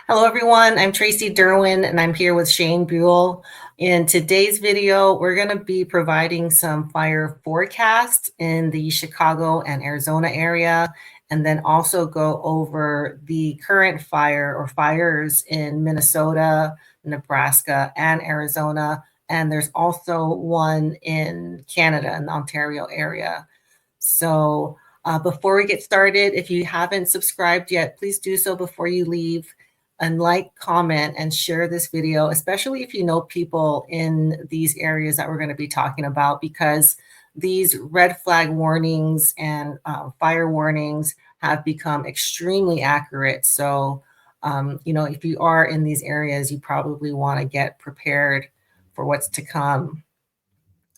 Hello everyone, I'm Tracy Derwin and I'm here with Shane Buell. In today's video, we're going to be providing some fire forecasts in the Chicago and Arizona area, and then also go over the current fire or fires in Minnesota, Nebraska, and Arizona. And there's also one in Canada, in the Ontario area. So before we get started, if you haven't subscribed yet, please do so before you leave, and like, comment, and share this video, especially if you know people in these areas that we're going to be talking about, because these red flag warnings and fire warnings have become extremely accurate. So, if you are in these areas, you probably want to get prepared for what's to come.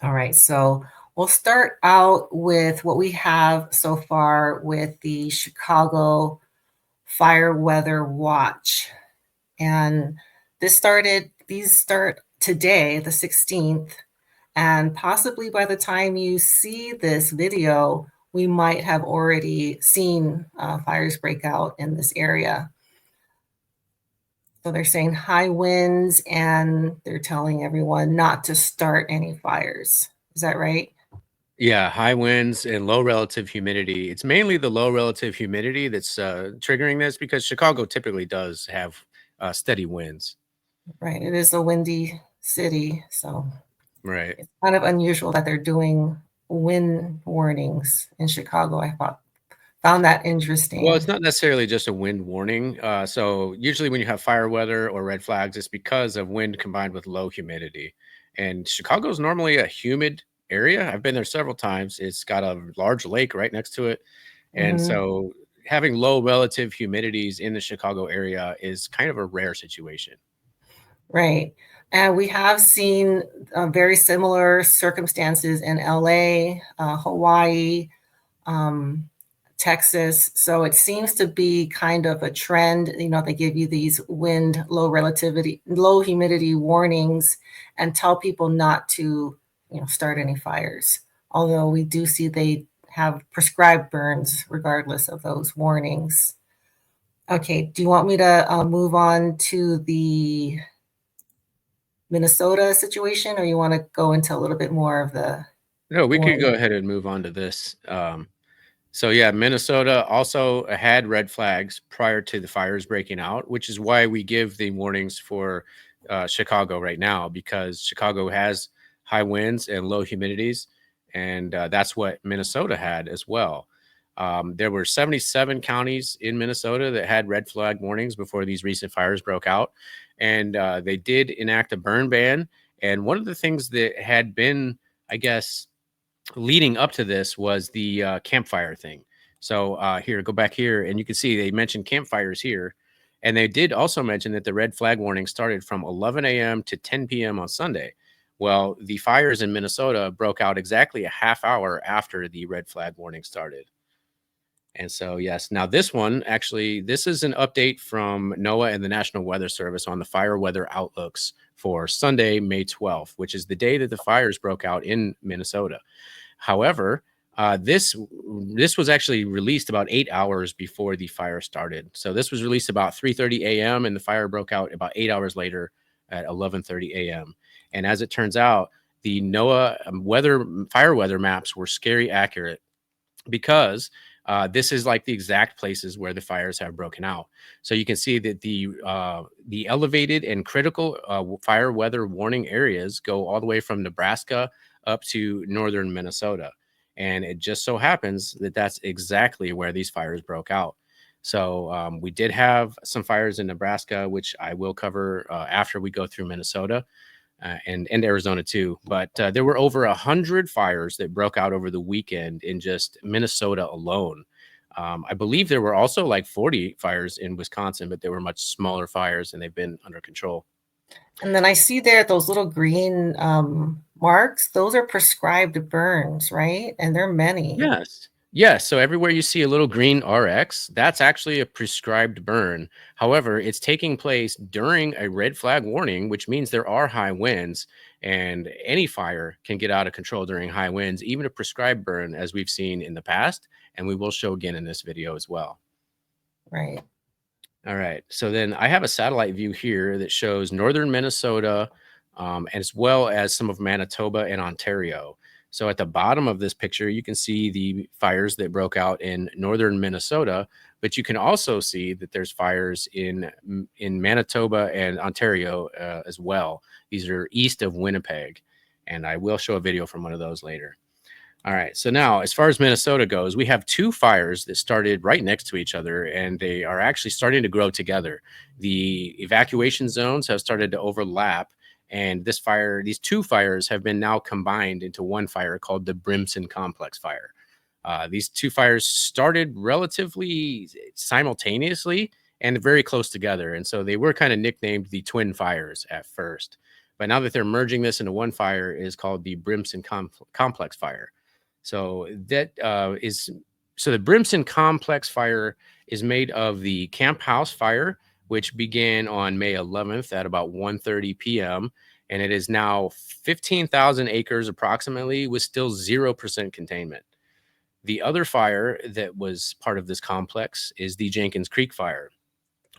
All right, so we'll start out with what we have so far with the Chicago Fire Weather Watch. And these start today, the 16th, and possibly by the time you see this video, we might have already seen fires break out in this area. So they're saying high winds, and they're telling everyone not to start any fires. Is that right? Yeah, high winds and low relative humidity. It's mainly the low relative humidity that's triggering this because Chicago typically does have steady winds. Right. It is a windy city, so Right. it's kind of unusual that they're doing wind warnings in Chicago. Found that Well, it's interesting. not necessarily just a wind warning. So usually when you have fire weather or red flags, it's because of wind combined with low humidity. And Chicago is normally a humid area. I've been there several times. It's got a large lake right next to it. And Hmm. so having low relative humidities in the Chicago area is kind of a rare situation. Right. And we have seen very similar circumstances in LA, Hawaii, um, Texas. So it seems to be kind of a trend. They give you these wind, low humidity warnings and tell people not to, start any fires. Although we do see they have prescribed burns regardless of those warnings. Okay, do you want me to move on to the Minnesota situation, or you want to go into a little bit more of the No, we could go warning? ahead and move on to this. So yeah, Minnesota also had red flags prior to the fires breaking out, which is why we give the warnings for Chicago right now, because Chicago has high winds and low humidities, and that's what Minnesota had as well. There were 77 counties in Minnesota that had red flag warnings before these recent fires broke out, and they did enact a burn ban. And one of the things that had been, I guess, leading up to this was the campfire thing. So here, go back here, and you can see they mentioned campfires here. And they did also mention that the red flag warning started from 11 a.m. to 10 p.m. on Sunday. Well, the fires in Minnesota broke out exactly a half hour after the red flag warning started. And so, yes, now this one actually, this is an update from NOAA and the National Weather Service on the fire weather outlooks for Sunday, May 12th, which is the day that the fires broke out in Minnesota. However, this was actually released about 8 hours before the fire started. So this was released about 3:30 a.m. and the fire broke out about 8 hours later at 11:30 a.m. And as it turns out, the NOAA fire weather maps were scary accurate because this is like the exact places where the fires have broken out. So you can see that the elevated and critical fire weather warning areas go all the way from Nebraska up to northern Minnesota, and it just so happens that that's exactly where these fires broke out. So we did have some fires in Nebraska, which I will cover after we go through Minnesota and Arizona too. But there were over 100 fires that broke out over the weekend in just Minnesota alone. I believe there were also like 40 fires in Wisconsin, but they were much smaller fires and they've been under control. And then I see there those little green marks. Those are prescribed burns, right? And there are many. Yes. Yes. So everywhere you see a little green RX, that's actually a prescribed burn. However, it's taking place during a red flag warning, which means there are high winds, and any fire can get out of control during high winds, even a prescribed burn, as we've seen in the past. And we will show again in this video as well. Right. All right. So then I have a satellite view here that shows northern Minnesota, as well as some of Manitoba and Ontario. So at the bottom of this picture, you can see the fires that broke out in northern Minnesota, but you can also see that there's fires in Manitoba and Ontario as well. These are east of Winnipeg, and I will show a video from one of those later. All right. So now, as far as Minnesota goes, we have two fires that started right next to each other, and they are actually starting to grow together. The evacuation zones have started to overlap, and these two fires have been now combined into one fire called the Brimson Complex Fire. These two fires started relatively simultaneously and very close together, and so they were kind of nicknamed the Twin Fires at first. But now that they're merging this into one fire, is called the Brimson Complex Fire. So that so the Brimson Complex Fire is made of the Camp House Fire, which began on May 11th at about 1:30 p.m. And it is now 15,000 acres approximately with still 0% containment. The other fire that was part of this complex is the Jenkins Creek Fire,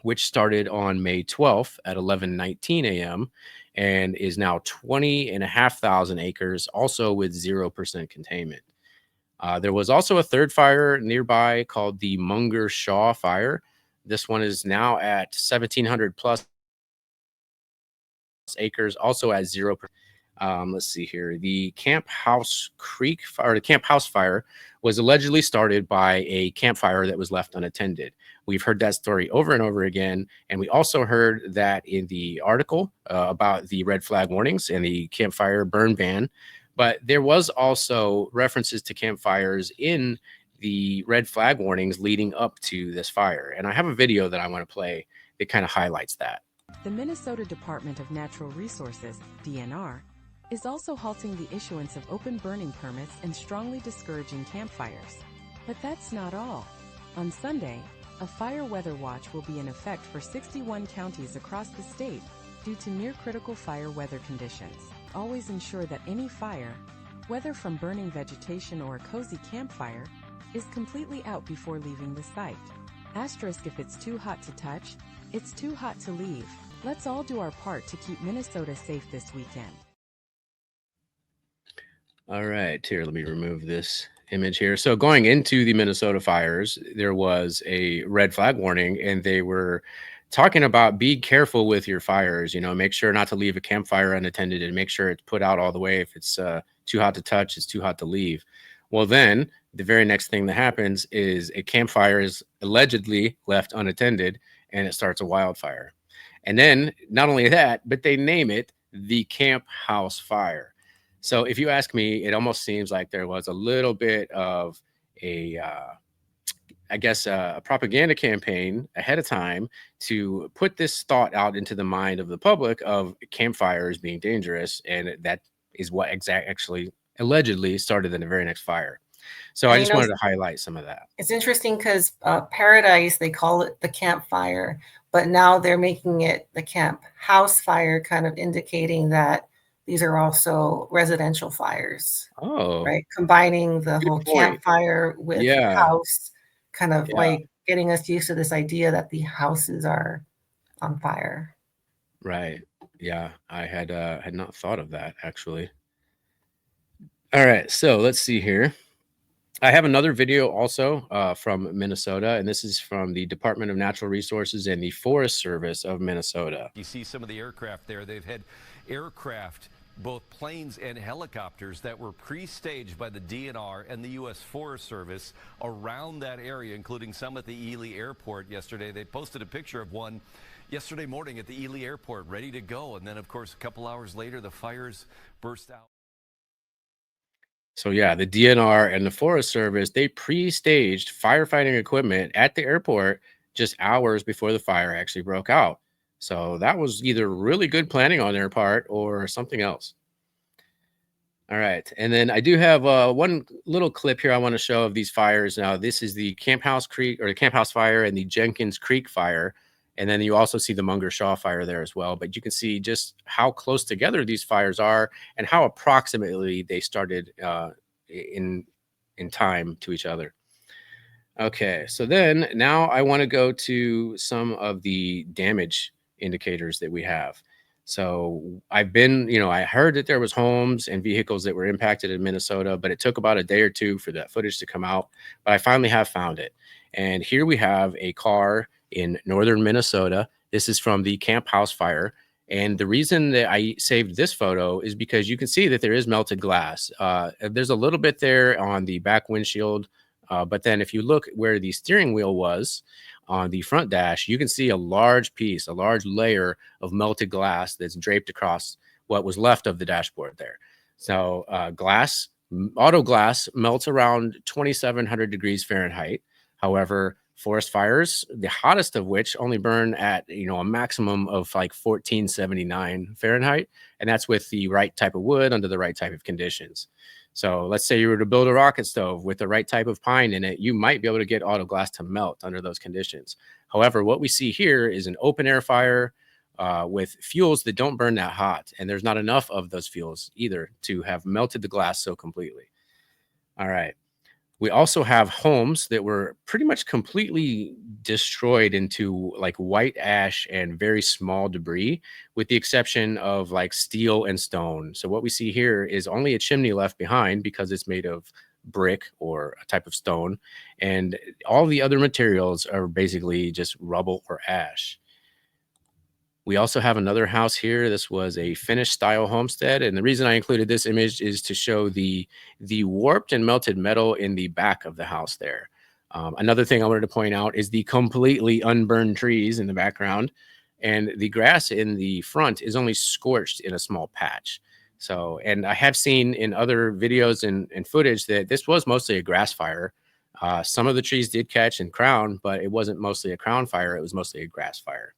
which started on May 12th at 11:19 a.m. and is now 20,500 acres, also with 0% containment. There was also a third fire nearby called the Munger Shaw Fire. This one is now at 1,700 plus acres, also at 0%. Let's see here. The Camp House Creek or the Camp House Fire was allegedly started by a campfire that was left unattended. We've heard that story over and over again. And we also heard that in the article about the red flag warnings and the campfire burn ban. But there was also references to campfires in the red flag warnings leading up to this fire. And I have a video that I want to play that kind of highlights that. The Minnesota Department of Natural Resources, DNR, is also halting the issuance of open burning permits and strongly discouraging campfires. But that's not all. On Sunday, a fire weather watch will be in effect for 61 counties across the state due to near-critical fire weather conditions. Always ensure that any fire, whether from burning vegetation or a cozy campfire, is completely out before leaving the site. Asterisk if it's too hot to touch, it's too hot to leave. Let's all do our part to keep Minnesota safe this weekend. All right, here, let me remove this image here. So going into the Minnesota fires, there was a red flag warning, and they were talking about be careful with your fires, make sure not to leave a campfire unattended and make sure it's put out all the way. If it's too hot to touch, it's too hot to leave. Well, then the very next thing that happens is a campfire is allegedly left unattended and it starts a wildfire. And then not only that, but they name it the Camp House Fire. So if you ask me, it almost seems like there was a little bit of a propaganda campaign ahead of time to put this thought out into the mind of the public of campfires being dangerous. And that is what actually allegedly started in the very next fire. So I just wanted to highlight some of that. It's interesting because Paradise, they call it the campfire, but now they're making it the Camp House Fire, kind of indicating that these are also residential fires. Oh, right. Combining the whole campfire with house, kind of like getting us used to this idea that the houses are on fire. Right. Yeah. I had not thought of that actually. All right. So let's see here. I have another video also from Minnesota, and this is from the Department of Natural Resources and the Forest Service of Minnesota. You see some of the aircraft there. They've had aircraft, both planes and helicopters, that were pre-staged by the DNR and the U.S. Forest Service around that area, including some at the Ely Airport yesterday. They posted a picture of one yesterday morning at the Ely Airport, ready to go. And then, of course, a couple hours later, the fires burst out. So yeah, the DNR and the Forest Service, they pre-staged firefighting equipment at the airport just hours before the fire actually broke out. So that was either really good planning on their part or something else. All right. And then I do have one little clip here I want to show of these fires. Now, this is the Camp House Fire and the Jenkins Creek Fire. And then you also see the Munger Shaw Fire there as well. But you can see just how close together these fires are and how approximately they started in time to each other. Okay, so then now I want to go to some of the damage indicators that we have. So I've been, I heard that there was homes and vehicles that were impacted in Minnesota, but it took about a day or two for that footage to come out. But I finally have found it. And here we have a car in northern Minnesota. This is from the Camp House fire. And the reason that I saved this photo is because you can see that there is melted glass. There's a little bit there on the back windshield. But then if you look where the steering wheel was on the front dash, you can see a large piece, a large layer of melted glass that's draped across what was left of the dashboard there. So auto glass melts around 2,700 degrees Fahrenheit. However, forest fires, the hottest of which only burn at, a maximum of like 1479 Fahrenheit. And that's with the right type of wood under the right type of conditions. So let's say you were to build a rocket stove with the right type of pine in it, you might be able to get auto glass to melt under those conditions. However, what we see here is an open air fire with fuels that don't burn that hot. And there's not enough of those fuels either to have melted the glass so completely. All right. We also have homes that were pretty much completely destroyed into like white ash and very small debris, with the exception of like steel and stone. So what we see here is only a chimney left behind because it's made of brick or a type of stone. And all the other materials are basically just rubble or ash. We also have another house here. This was a Finnish style homestead. And the reason I included this image is to show the warped and melted metal in the back of the house there. Another thing I wanted to point out is the completely unburned trees in the background. And the grass in the front is only scorched in a small patch. So, and I have seen in other videos and footage that this was mostly a grass fire. Some of the trees did catch and crown, but it wasn't mostly a crown fire. It was mostly a grass fire.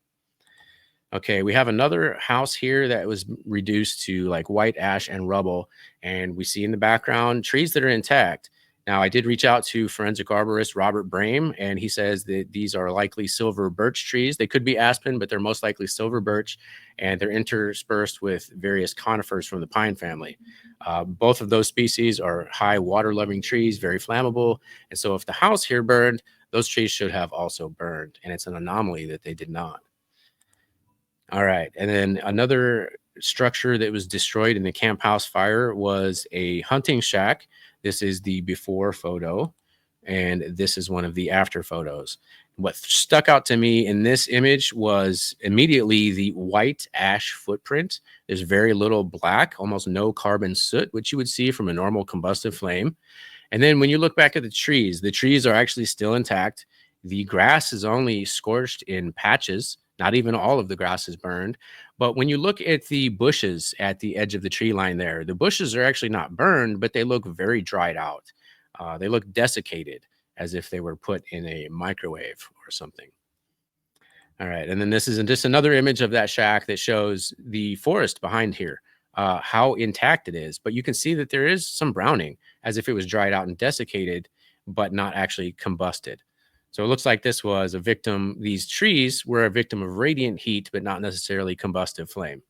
Okay, we have another house here that was reduced to like white ash and rubble. And we see in the background trees that are intact. Now, I did reach out to forensic arborist Robert Brame, and he says that these are likely silver birch trees. They could be aspen, but they're most likely silver birch, and they're interspersed with various conifers from the pine family. Both of those species are high water-loving trees, very flammable. And so if the house here burned, those trees should have also burned. And it's an anomaly that they did not. All right. And then another structure that was destroyed in the Camp House fire was a hunting shack. This is the before photo, and this is one of the after photos. What stuck out to me in this image was immediately the white ash footprint. There's very little black, almost no carbon soot, which you would see from a normal combustive flame. And then when you look back at the trees are actually still intact. The grass is only scorched in patches. Not even all of the grass is burned. But when you look at the bushes at the edge of the tree line there, the bushes are actually not burned, but they look very dried out. They look desiccated, as if they were put in a microwave or something. All right. And then this is just another image of that shack that shows the forest behind here, how intact it is. But you can see that there is some browning, as if it was dried out and desiccated, but not actually combusted. So it looks like this was a victim. These trees were a victim of radiant heat, but not necessarily combustive flame.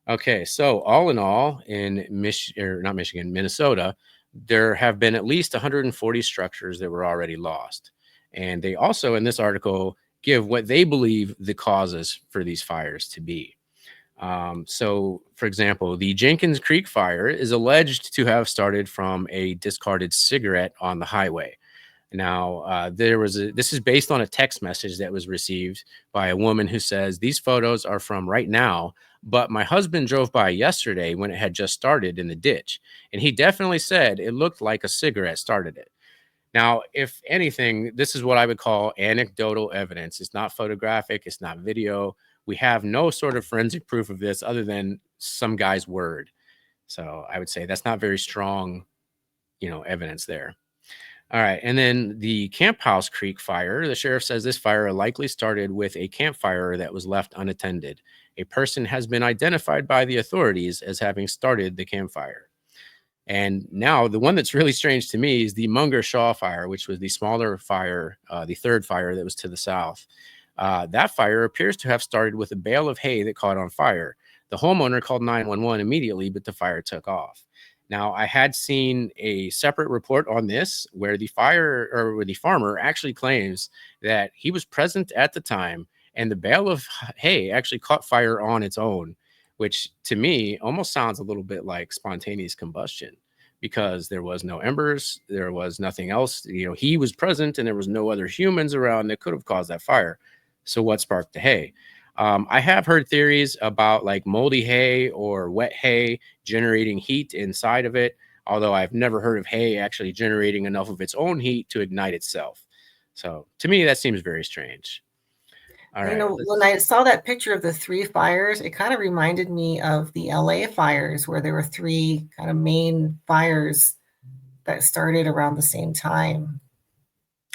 Okay, so all in all, in Minnesota, there have been at least 140 structures that were already lost. And they also, in this article, give what they believe the causes for these fires to be. So, for example, the Jenkins Creek fire is alleged to have started from a discarded cigarette on the highway. Now, this is based on a text message that was received by a woman who says, "These photos are from right now, but my husband drove by yesterday when it had just started in the ditch. And he definitely said it looked like a cigarette started it." Now, if anything, this is what I would call anecdotal evidence. It's not photographic. It's not video. We have no sort of forensic proof of this other than some guy's word. So I would say that's not very strong, evidence there. All right. And then the Camp House Creek fire, the sheriff says this fire likely started with a campfire that was left unattended. A person has been identified by the authorities as having started the campfire. And now the one that's really strange to me is the Munger Shaw fire, which was the smaller fire, the third fire that was to the south. That fire appears to have started with a bale of hay that caught on fire. The homeowner called 911 immediately, but the fire took off. Now, I had seen a separate report on this where the farmer actually claims that he was present at the time and the bale of hay actually caught fire on its own, which to me almost sounds a little bit like spontaneous combustion because there was no embers, there was nothing else. He was present and there was no other humans around that could have caused that fire. So what sparked the hay? I have heard theories about like moldy hay or wet hay generating heat inside of it, although I've never heard of hay actually generating enough of its own heat to ignite itself. So to me, that seems very strange. All right. When I saw that picture of the 3 fires, it kind of reminded me of the LA fires, where there were 3 kind of main fires that started around the same time.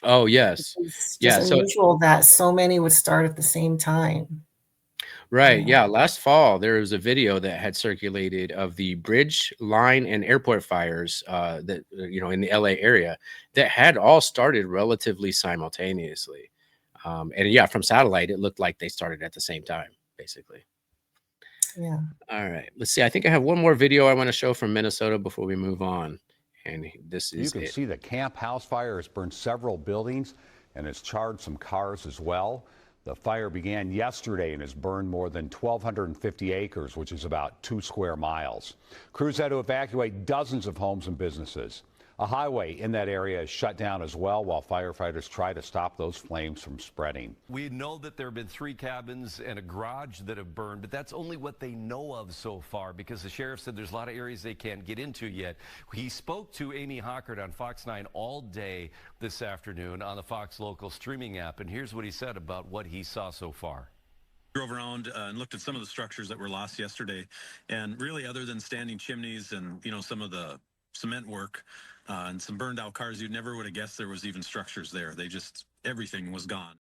Oh, yes. It's just unusual that so many would start at the same time. Right. Yeah. Last fall, there was a video that had circulated of the bridge, line, and airport fires that, in the LA area that had all started relatively simultaneously. And yeah, from satellite, it looked like they started at the same time, basically. Yeah. All right. Let's see. I think I have one more video I want to show from Minnesota before we move on. And this is You can see the Camp House fire has burned several buildings and has charred some cars as well. The fire began yesterday and has burned more than 1,250 acres, which is about 2 square miles. Crews had to evacuate dozens of homes and businesses. A highway in that area is shut down as well while firefighters try to stop those flames from spreading. We know that there have been 3 cabins and a garage that have burned, but that's only what they know of so far because the sheriff said there's a lot of areas they can't get into yet. He spoke to Amy Hockert on Fox 9 all day this afternoon on the Fox Local streaming app, and here's what he said about what he saw so far. Drove around and looked at some of the structures that were lost yesterday, and really other than standing chimneys and some of the cement work and some burned out cars, you never would have guessed there was even structures there. Everything was gone.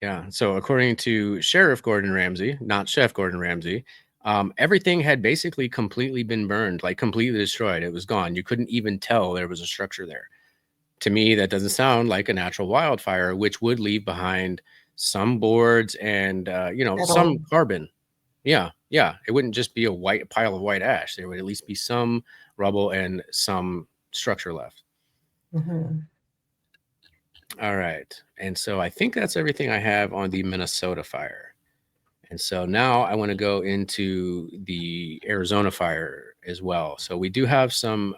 Yeah. So according to Sheriff Gordon Ramsay, not Chef Gordon Ramsay, everything had basically completely been burned, like completely destroyed. It was gone. You couldn't even tell there was a structure there. To me, that doesn't sound like a natural wildfire, which would leave behind some boards and, some carbon. Yeah. Yeah. It wouldn't just be a pile of white ash. There would at least be some rubble and some structure left. Mm-hmm. All right. And so I think that's everything I have on the Minnesota fire. And so now I want to go into the Arizona fire as well. So we do have some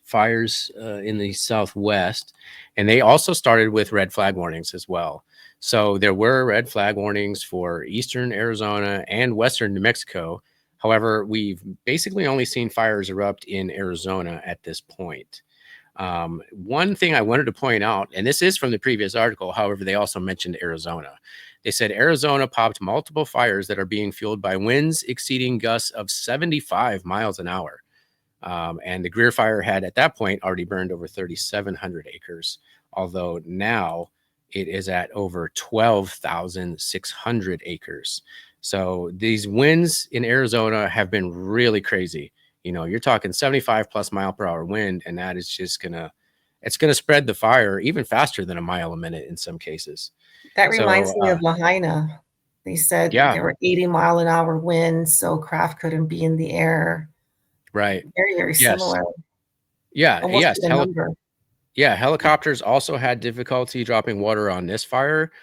fires in the Southwest, and they also started with red flag warnings as well. So there were red flag warnings for eastern Arizona and western New Mexico. However, we've basically only seen fires erupt in Arizona at this point. One thing I wanted to point out, and this is from the previous article, however, they also mentioned Arizona. They said Arizona popped multiple fires that are being fueled by winds exceeding gusts of 75 miles an hour. And the Greer fire had at that point already burned over 3,700 acres, although now it is at over 12,600 acres. So these winds in Arizona have been really crazy. You're talking 75 plus mile per hour wind, and that is just it's gonna spread the fire even faster than a mile a minute in some cases. That reminds me of Lahaina. They said there were 80-mile-an-hour winds, so craft couldn't be in the air. Right. Very, very similar. Yeah. Almost Yes. to the number. Yeah, helicopters also had difficulty dropping water on this fire.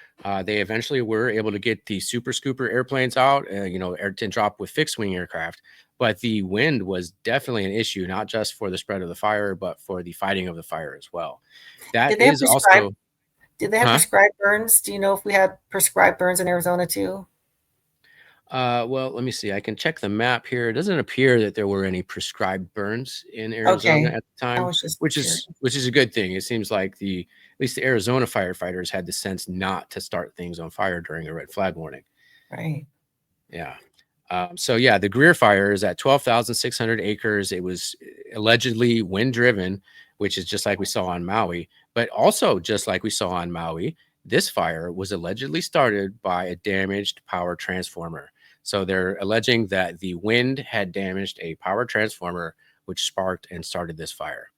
They eventually were able to get the super scooper airplanes out, to drop with fixed wing aircraft. But the wind was definitely an issue, not just for the spread of the fire, but for the fighting of the fire as well. Did they have prescribed burns? Do you know if we had prescribed burns in Arizona too? Well, let me see. I can check the map here. It doesn't appear that there were any prescribed burns in Arizona at the time, which is a good thing. It seems like at least the Arizona firefighters had the sense not to start things on fire during a red flag warning. Right. Yeah. The Greer fire is at 12,600 acres. It was allegedly wind driven, which is just like we saw on Maui, but also just like we saw on Maui, this fire was allegedly started by a damaged power transformer. So they're alleging that the wind had damaged a power transformer, which sparked and started this fire.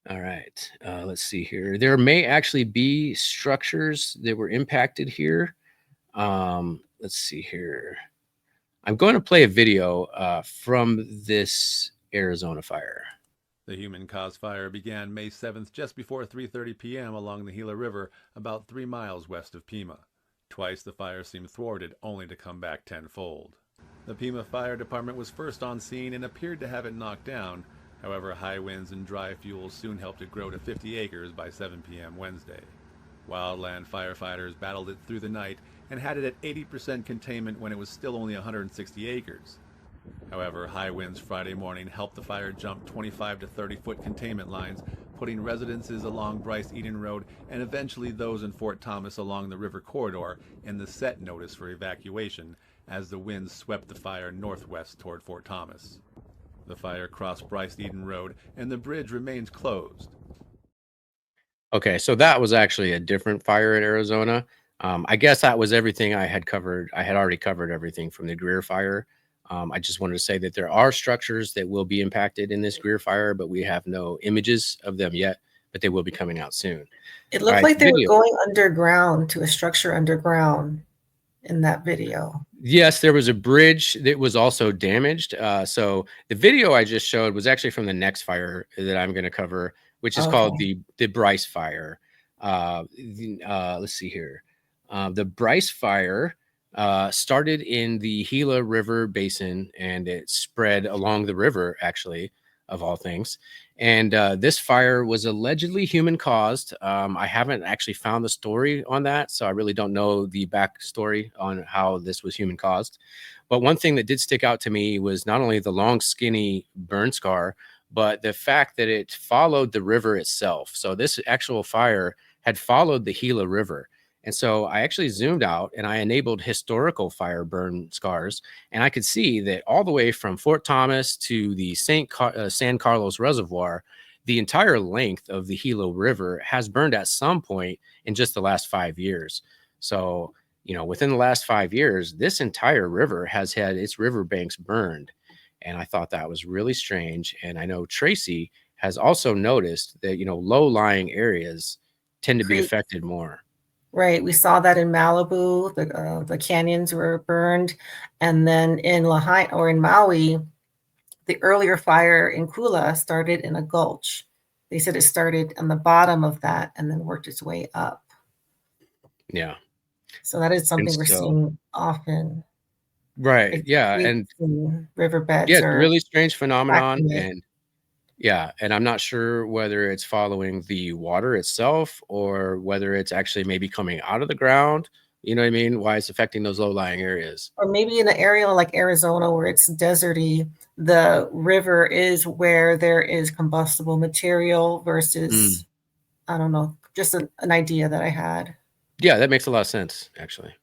All right, let's see here. There may actually be structures that were impacted here. Let's see here. I'm going to play a video from this Arizona fire. The human-caused fire began May 7th just before 3:30 p.m. along the Gila River, about 3 miles west of Pima. Twice the fire seemed thwarted, only to come back tenfold. The Pima Fire Department was first on scene and appeared to have it knocked down. However, high winds and dry fuels soon helped it grow to 50 acres by 7 p.m. Wednesday. Wildland firefighters battled it through the night and had it at 80% containment when it was still only 160 acres. However, high winds Friday morning helped the fire jump 25 to 30-foot containment lines, putting residences along Bryce Eden Road and eventually those in Fort Thomas along the river corridor in the set notice for evacuation as the winds swept the fire northwest toward Fort Thomas. The fire crossed Bryce Eden Road and the bridge remains closed. Okay, so that was actually a different fire in Arizona. I guess that was everything I had covered. I had already covered everything from the Greer fire. I just wanted to say that there are structures that will be impacted in this Greer fire, but we have no images of them yet, but they will be coming out soon. It looked like they were going underground to a structure underground in that video. Yes, there was a bridge that was also damaged. So the video I just showed was actually from the next fire that I'm going to cover, which is called the Bryce fire. Let's see here. The Bryce fire started in the Gila River basin, and it spread along the river, actually, of all things. And this fire was allegedly human caused. I haven't actually found the story on that, so I really don't know the backstory on how this was human caused. But one thing that did stick out to me was not only the long, skinny burn scar, but the fact that it followed the river itself. So this actual fire had followed the Gila River. And so I actually zoomed out and I enabled historical fire burn scars. And I could see that all the way from Fort Thomas to the San Carlos Reservoir, the entire length of the Gila River has burned at some point in just the last 5 years. So, you know, within the last 5 years, this entire river has had its riverbanks burned. And I thought that was really strange. And I know Tracy has also noticed that, you know, low-lying areas tend to be affected more. Right. We saw that in Malibu, the canyons were burned. And then in Lahaina or in Maui, the earlier fire in Kula started in a gulch. They said it started on the bottom of that and then worked its way up. Yeah. So that is something we're seeing often. Right. Yeah. And riverbeds. Yeah, it's a really strange phenomenon. And and I'm not sure whether it's following the water itself or whether it's actually maybe coming out of the ground. You know what I mean? Why it's affecting those low-lying areas. Or maybe in an area like Arizona where it's deserty, the river is where there is combustible material versus, I don't know, just an idea that I had. Yeah, that makes a lot of sense, actually.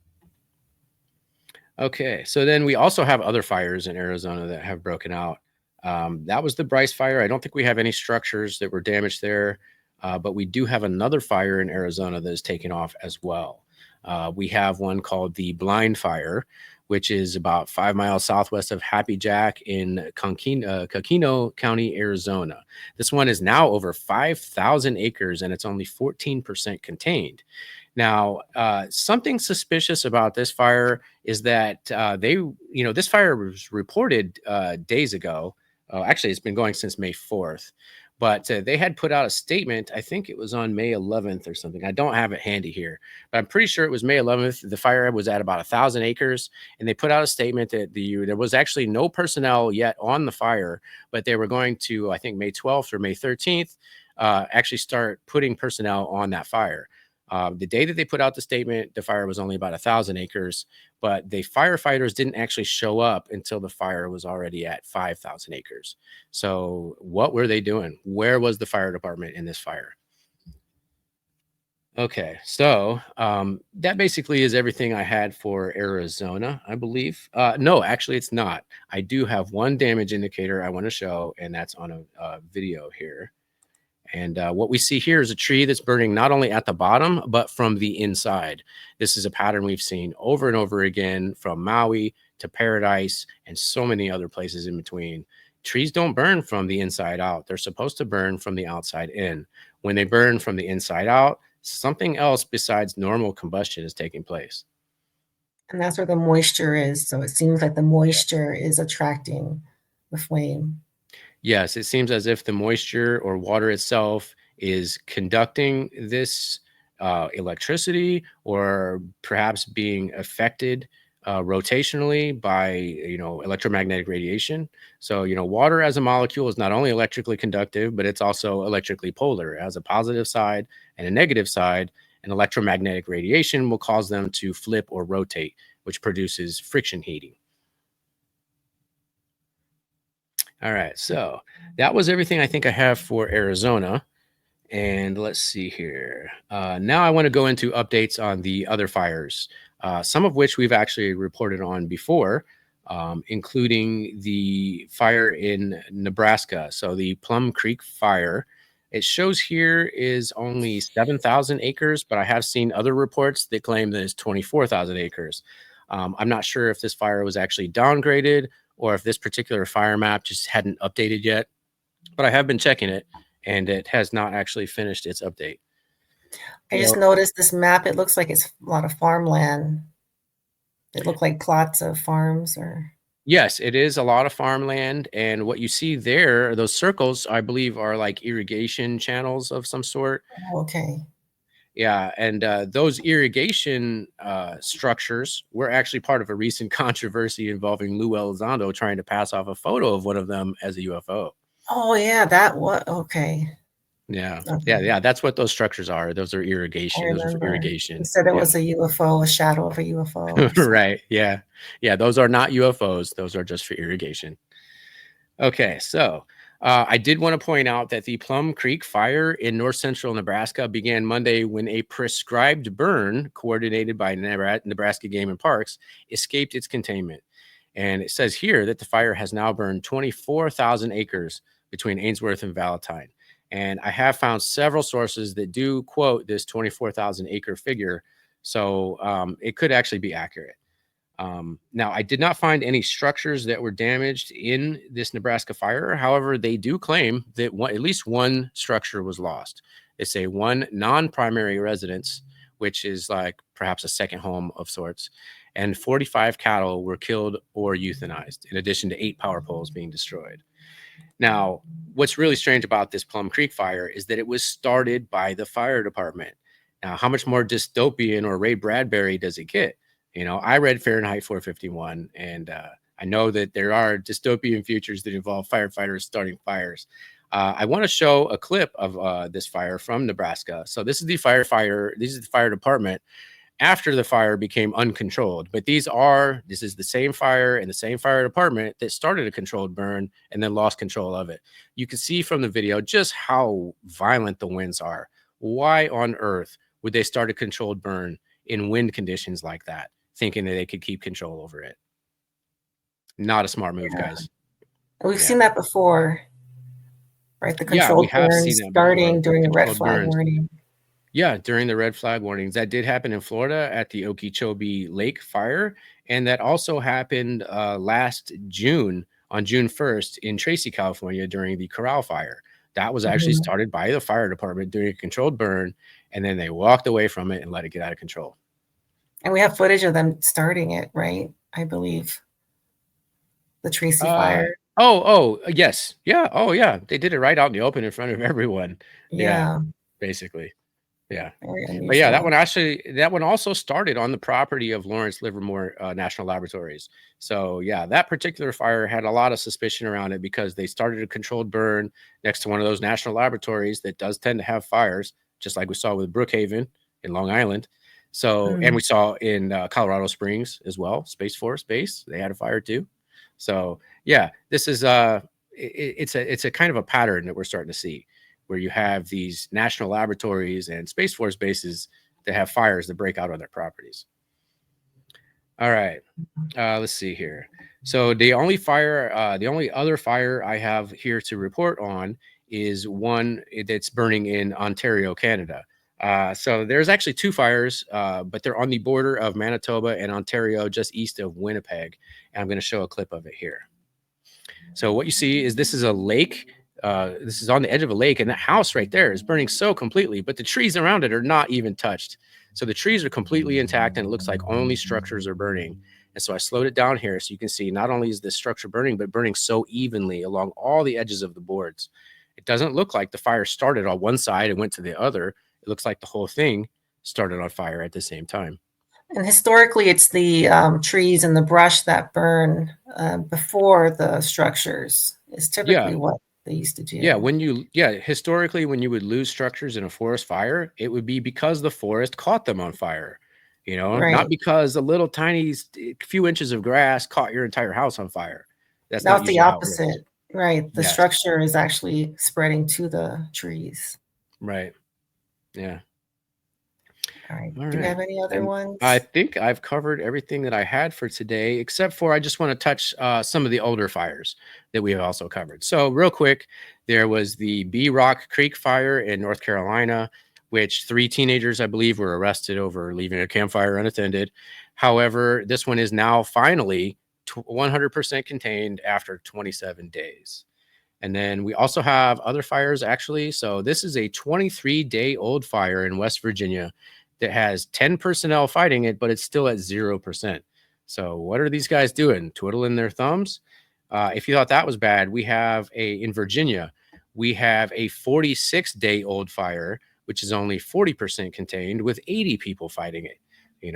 Okay, so then we also have other fires in Arizona that have broken out. That was the Bryce fire. I don't think we have any structures that were damaged there, but we do have another fire in Arizona that is taken off as well. We have one called the Blind Fire, which is about 5 miles southwest of Happy Jack in Coquino County, Arizona. This one is now over 5,000 acres and it's only 14% contained. Now, something suspicious about this fire is that this fire was reported days ago. Actually, it's been going since May 4th, but they had put out a statement. I think it was on May 11th or something. I don't have it handy here, but I'm pretty sure it was May 11th. The fire was at about 1,000 acres, and they put out a statement that there was actually no personnel yet on the fire, but they were going to, I think, May 12th or May 13th, actually start putting personnel on that fire. The day that they put out the statement, the fire was only about 1,000 acres, but the firefighters didn't actually show up until the fire was already at 5,000 acres. So what were they doing? Where was the fire department in this fire? Okay, so that basically is everything I had for Arizona, I believe. No, actually, it's not. I do have one damage indicator I want to show, and that's on a video here. And what we see here is a tree that's burning not only at the bottom, but from the inside. This is a pattern we've seen over and over again from Maui to Paradise and so many other places in between. Trees don't burn from the inside out. They're supposed to burn from the outside in. When they burn from the inside out, something else besides normal combustion is taking place. And that's where the moisture is. So it seems like the moisture is attracting the flame. Yes, it seems as if the moisture or water itself is conducting this electricity, or perhaps being affected rotationally by, electromagnetic radiation. So, water as a molecule is not only electrically conductive, but it's also electrically polar. It has a positive side and a negative side, and electromagnetic radiation will cause them to flip or rotate, which produces friction heating. All right, so that was everything I think I have for Arizona. And let's see here. Now I want to go into updates on the other fires, some of which we've actually reported on before, including the fire in Nebraska. So the Plum Creek fire, it shows here is only 7,000 acres, but I have seen other reports that claim that it's 24,000 acres. I'm not sure if this fire was actually downgraded or if this particular fire map just hadn't updated yet, but I have been checking it, and it has not actually finished its update. I just noticed this map. It looks like it's a lot of farmland. It look like plots of farms or. Yes, it is a lot of farmland. And what you see there, those circles, I believe, are like irrigation channels of some sort. Oh, okay. Yeah. And those irrigation structures were actually part of a recent controversy involving Lou Elizondo trying to pass off a photo of one of them as a UFO. Oh, yeah. That was okay. Yeah. Okay. Yeah. That's what those structures are. Those are I irrigation. Those are for remember. irrigation. You said it Yeah. was a UFO, a shadow of a UFO. So. Right. Yeah. Yeah. Those are not UFOs. Those are just for irrigation. Okay. So I did want to point out that the Plum Creek fire in north central Nebraska began Monday when a prescribed burn coordinated by Nebraska Game and Parks escaped its containment. And it says here that the fire has now burned 24,000 acres between Ainsworth and Valentine. And I have found several sources that do quote this 24,000 acre figure. So it could actually be accurate. Now, I did not find any structures that were damaged in this Nebraska fire. However, they do claim that at least one structure was lost. They say one non-primary residence, which is like perhaps a second home of sorts, and 45 cattle were killed or euthanized, in addition to 8 power poles being destroyed. Now, what's really strange about this Plum Creek fire is that it was started by the fire department. Now, how much more dystopian or Ray Bradbury does it get? I read Fahrenheit 451, and I know that there are dystopian futures that involve firefighters starting fires. I want to show a clip of this fire from Nebraska. So this is the This is the fire department after the fire became uncontrolled. But this is the same fire and the same fire department that started a controlled burn and then lost control of it. You can see from the video just how violent the winds are. Why on earth would they start a controlled burn in wind conditions like that, thinking that they could keep control over it? Not a smart move, guys. We've seen that before, right? The controlled burns starting during the red flag warning. Yeah, during the red flag warnings. That did happen in Florida at the Okeechobee Lake fire. And that also happened last June, on June 1st in Tracy, California, during the Corral fire. That was actually started by the fire department doing a controlled burn, and then they walked away from it and let it get out of control. And we have footage of them starting it, right? I believe. The Tracy fire. Oh, yes. Yeah. Oh, yeah. They did it right out in the open in front of everyone. Yeah. Basically. Yeah. But yeah, that one also started on the property of Lawrence Livermore National Laboratories. So yeah, that particular fire had a lot of suspicion around it because they started a controlled burn next to one of those national laboratories that does tend to have fires, just like we saw with Brookhaven in Long Island. So, and we saw in Colorado Springs as well, Space Force Base, they had a fire too. So yeah, this is it's a kind of a pattern that we're starting to see, where you have these national laboratories and Space Force bases that have fires that break out on their properties. All right, let's see here. So the only other fire I have here to report on is one that's burning in Ontario, Canada. So there's actually 2 fires, but they're on the border of Manitoba and Ontario, just east of Winnipeg. And I'm going to show a clip of it here. So what you see is this is a lake This is on the edge of a lake, and that house right there is burning so completely, but the trees around it are not even touched. So the trees are completely intact, and it looks like only structures are burning. And so I slowed it down here so you can see not only is this structure burning, but burning so evenly along all the edges of the boards. It doesn't look like the fire started on one side and went to the other. It looks like the whole thing started on fire at the same time. And historically, it's the trees and the brush that burn before the structures is typically what they used to do. Yeah, historically, when you would lose structures in a forest fire, it would be because the forest caught them on fire, not because a little tiny few inches of grass caught your entire house on fire. That's now not it's the opposite, right? The structure is actually spreading to the trees. Right. Yeah. All right. Do you have any other ones? I think I've covered everything that I had for today, except for I just want to touch some of the older fires that we have also covered. So real quick, there was the Bee Rock Creek fire in North Carolina, which 3 teenagers, I believe, were arrested over leaving a campfire unattended. However, this one is now finally 100% contained after 27 days. And then we also have other fires, actually. So this is a 23-day-old fire in West Virginia that has 10 personnel fighting it, but it's still at 0%. So what are these guys doing? Twiddling their thumbs? If you thought that was bad, we have in Virginia, we have a 46-day-old fire, which is only 40% contained with 80 people fighting it. These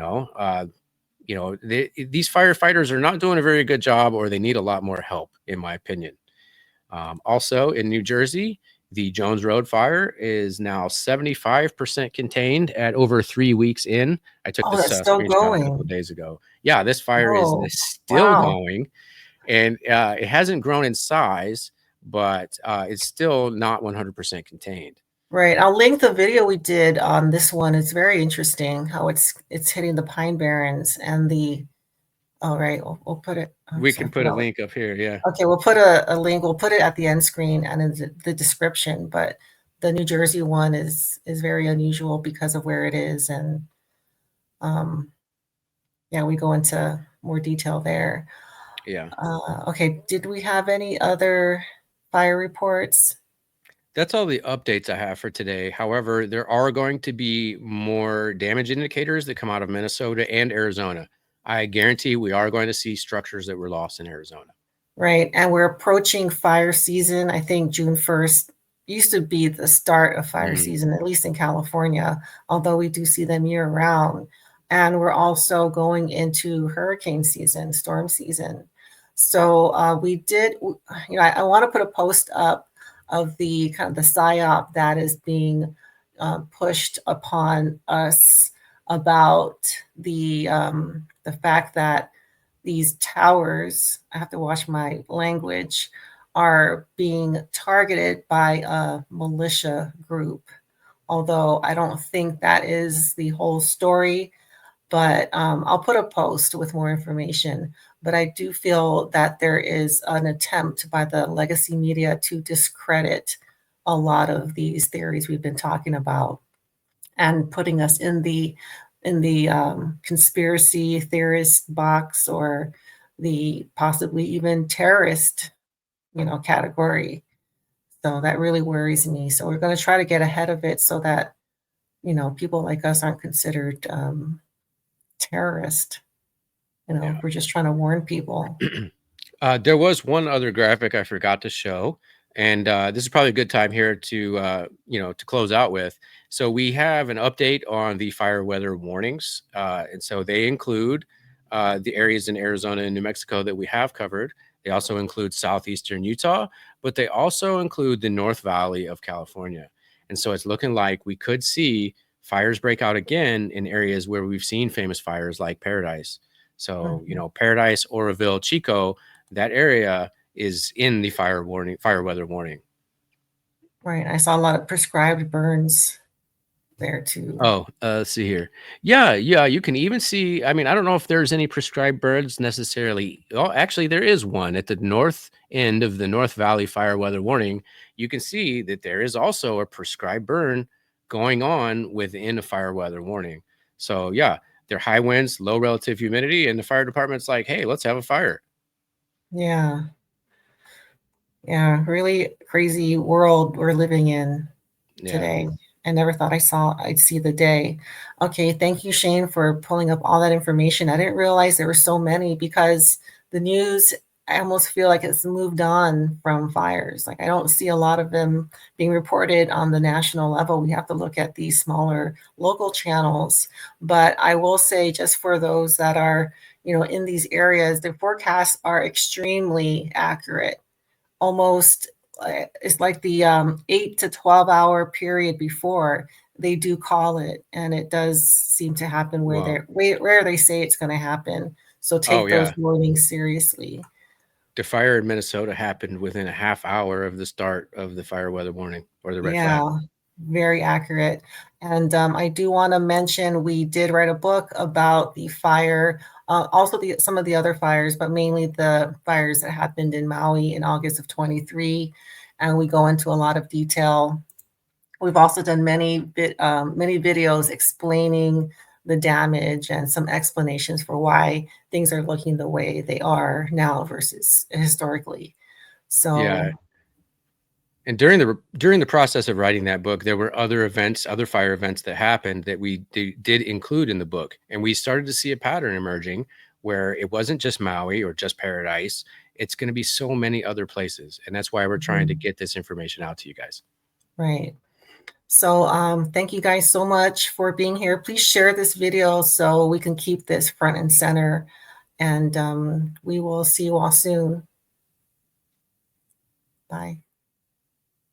firefighters are not doing a very good job, or they need a lot more help, in my opinion. Also in New Jersey, the Jones Road fire is now 75% contained at over 3 weeks in. I took this screenshot a couple of days ago. Yeah, this fire is still going, and it hasn't grown in size, but it's still not 100% contained. Right. I'll link the video we did on this one. It's very interesting how it's hitting the Pine Barrens and the. All right, we'll put it. We can put a link up here. Yeah. Okay, we'll put a link. We'll put it at the end screen and in the description. But the New Jersey one is very unusual because of where it is, and we go into more detail there. Yeah. Okay. Did we have any other fire reports? That's all the updates I have for today. However, there are going to be more damage indicators that come out of Minnesota and Arizona. I guarantee we are going to see structures that were lost in Arizona. Right. And we're approaching fire season. I think June 1st used to be the start of fire season, at least in California, although we do see them year round. And we're also going into hurricane season, storm season. So we did, I want to put a post up of the kind of the PSYOP that is being pushed upon us about the fact that these towers, I have to watch my language, are being targeted by a militia group. Although I don't think that is the whole story, but I'll put a post with more information. But I do feel that there is an attempt by the legacy media to discredit a lot of these theories we've been talking about and putting us in the conspiracy theorist box or the possibly even terrorist, category. So that really worries me. So we're going to try to get ahead of it so that, people like us aren't considered terrorist. We're just trying to warn people. There was one other graphic I forgot to show, and this is probably a good time here to close out with. So we have an update on the fire weather warnings, and so they include the areas in Arizona and New Mexico that we have covered. They also include southeastern Utah, but they also include the North Valley of California. And so it's looking like we could see fires break out again in areas where we've seen famous fires like Paradise. So, Paradise, Oroville, Chico, that area is in the fire weather warning. Right. I saw a lot of prescribed burns there too. Oh, let's see here. Yeah, you can even see, I don't know if there's any prescribed burns necessarily. Oh, actually there is one at the north end of the North Valley fire weather warning. You can see that there is also a prescribed burn going on within a fire weather warning. So yeah, they're high winds, low relative humidity, and the fire department's like, hey, let's have a fire. Yeah. Yeah, really crazy world we're living in Yeah. today. I never thought I'd see the day. Okay, thank you, Shane, for pulling up all that information. I didn't realize there were so many because the news, I almost feel like it's moved on from fires. Like I don't see a lot of them being reported on the national level. We have to look at these smaller local channels. But I will say, just for those that are, in these areas, the forecasts are extremely accurate. Almost it's like the 8 to 12 hour period before they do call it, and it does seem to happen Wow. where they say it's going to happen. So Oh, take those yeah. warnings seriously. The fire in Minnesota happened within a half hour of the start of the fire weather warning or the red flag. Yeah, very accurate. And I do want to mention we did write a book about the fire, also some of the other fires, but mainly the fires that happened in Maui in August of 23. And we go into a lot of detail. We've also done many videos explaining the damage and some explanations for why things are looking the way they are now versus historically. So, Yeah. And during the process of writing that book, there were other fire events that happened that we did include in the book. And we started to see a pattern emerging where it wasn't just Maui or just Paradise. It's going to be so many other places. And that's why we're trying to get this information out to you guys. right. So thank you guys so much for being here. Please share this video so we can keep this front and center. And we will see you all soon. Bye.